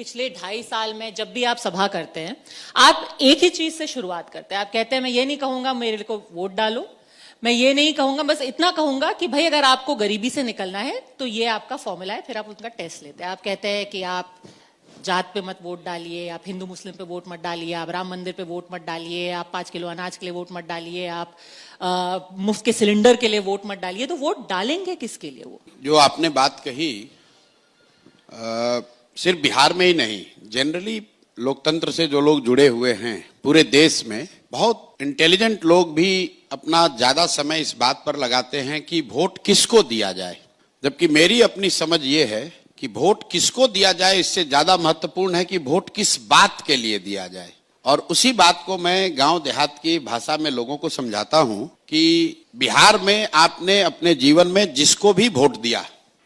पिछले 2.5 साल में जब भी आप सभा करते हैं, आप एक ही चीज से शुरुआत करते हैं। आप कहते हैं मैं ये नहीं कहूंगा मेरे को वोट डालो, मैं ये नहीं कहूंगा, बस इतना कहूंगा कि भाई अगर आपको गरीबी से निकलना है तो ये आपका फॉर्मूला है। फिर आप उनका टेस्ट लेते हैं। आप कहते हैं कि आप जात पे मत वोट डालिए, आप हिंदू मुस्लिम पे वोट मत डालिए, आप राम मंदिर पे वोट मत डालिए, आप 5 किलो अनाज के लिए वोट मत डालिए, आप मुफ्त के सिलेंडर के लिए वोट मत डालिए। तो वोट डालेंगे किसके लिए? वो जो आपने बात कही सिर्फ बिहार में ही नहीं, जनरली लोकतंत्र से जो लोग जुड़े हुए हैं पूरे देश में, बहुत इंटेलिजेंट लोग भी अपना ज्यादा समय इस बात पर लगाते हैं कि वोट किसको दिया जाए। जबकि मेरी अपनी समझ ये है कि वोट किसको दिया जाए इससे ज्यादा महत्वपूर्ण है कि वोट किस बात के लिए दिया जाए। और उसी बात को मैं गांव देहात की भाषा में लोगों को समझाता हूं कि बिहार में आपने अपने जीवन में जिसको भी वोट दिया,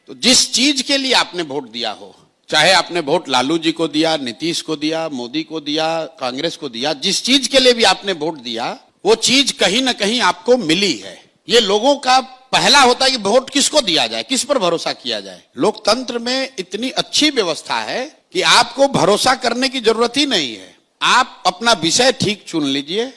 तो जिस चीज के लिए आपने वोट दिया हो, चाहे आपने वोट लालू जी को दिया, नीतीश को दिया, मोदी को दिया, कांग्रेस को दिया, जिस चीज के लिए भी आपने वोट दिया वो चीज कहीं ना कहीं आपको मिली है। ये लोगों का पहला होता है कि वोट किसको दिया जाए, किस पर भरोसा किया जाए। लोकतंत्र में इतनी अच्छी व्यवस्था है कि आपको भरोसा करने की जरूरत ही नहीं है। आप अपना विषय ठीक चुन लीजिए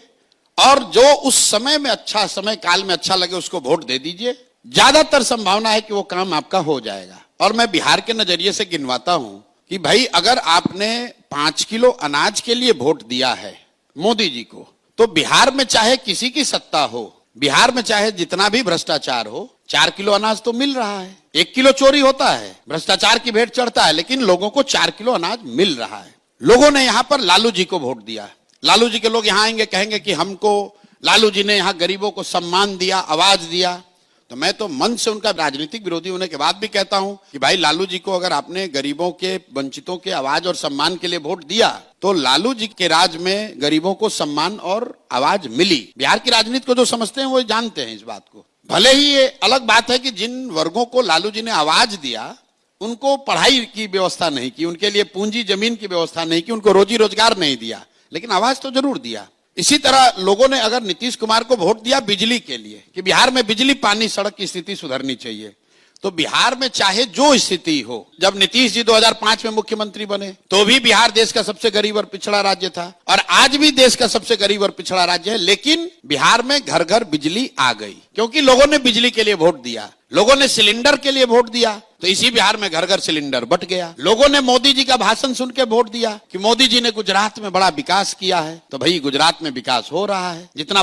और जो उस समय में अच्छा, समय काल में अच्छा लगे उसको वोट दे दीजिए। ज्यादातर संभावना है कि वो काम आपका हो जाएगा। और मैं बिहार के नजरिए से गिनवाता हूं कि भाई अगर आपने 5 किलो अनाज के लिए वोट दिया है मोदी जी को, तो बिहार में चाहे किसी की सत्ता हो, बिहार में चाहे जितना भी भ्रष्टाचार हो, 4 किलो अनाज तो मिल रहा है। 1 किलो चोरी होता है, भ्रष्टाचार की भेंट चढ़ता है, लेकिन लोगों को 4 किलो अनाज मिल रहा है। लोगों ने यहां पर लालू जी को वोट दिया। लालू जी के लोग यहां आएंगे, कहेंगे कि हमको लालू जी ने यहां गरीबों को सम्मान दिया, आवाज दिया। तो मैं तो मन से उनका राजनीतिक विरोधी होने के बाद भी कहता हूं कि भाई लालू जी को अगर आपने गरीबों के, वंचितों के आवाज और सम्मान के लिए वोट दिया, तो लालू जी के राज में गरीबों को सम्मान और आवाज मिली। बिहार की राजनीति को जो समझते हैं वो जानते हैं इस बात को। भले ही ये अलग बात है कि जिन वर्गों को लालू जी ने आवाज दिया उनको पढ़ाई की व्यवस्था नहीं की, उनके लिए पूंजी जमीन की व्यवस्था नहीं की, उनको रोजी रोजगार नहीं दिया, लेकिन आवाज तो जरूर दिया। इसी तरह लोगों ने अगर नीतीश कुमार को वोट दिया बिजली के लिए कि बिहार में बिजली, पानी, सड़क की स्थिति सुधरनी चाहिए, तो बिहार में चाहे जो स्थिति हो, जब नीतीश जी 2005 में मुख्यमंत्री बने तो भी बिहार देश का सबसे गरीब और पिछड़ा राज्य था, और आज भी देश का सबसे गरीब और पिछड़ा राज्य है। लेकिन बिहार में घर घर बिजली आ गई क्योंकि लोगों ने बिजली के लिए वोट दिया, लोगों ने सिलेंडर के लिए वोट दिया, तो इसी बिहार में घर घर सिलेंडर बट गया। लोगों ने मोदी जी का भाषण सुन के वोट दिया कि मोदी जी ने गुजरात में बड़ा विकास किया है, तो भाई गुजरात में विकास हो रहा है। जितना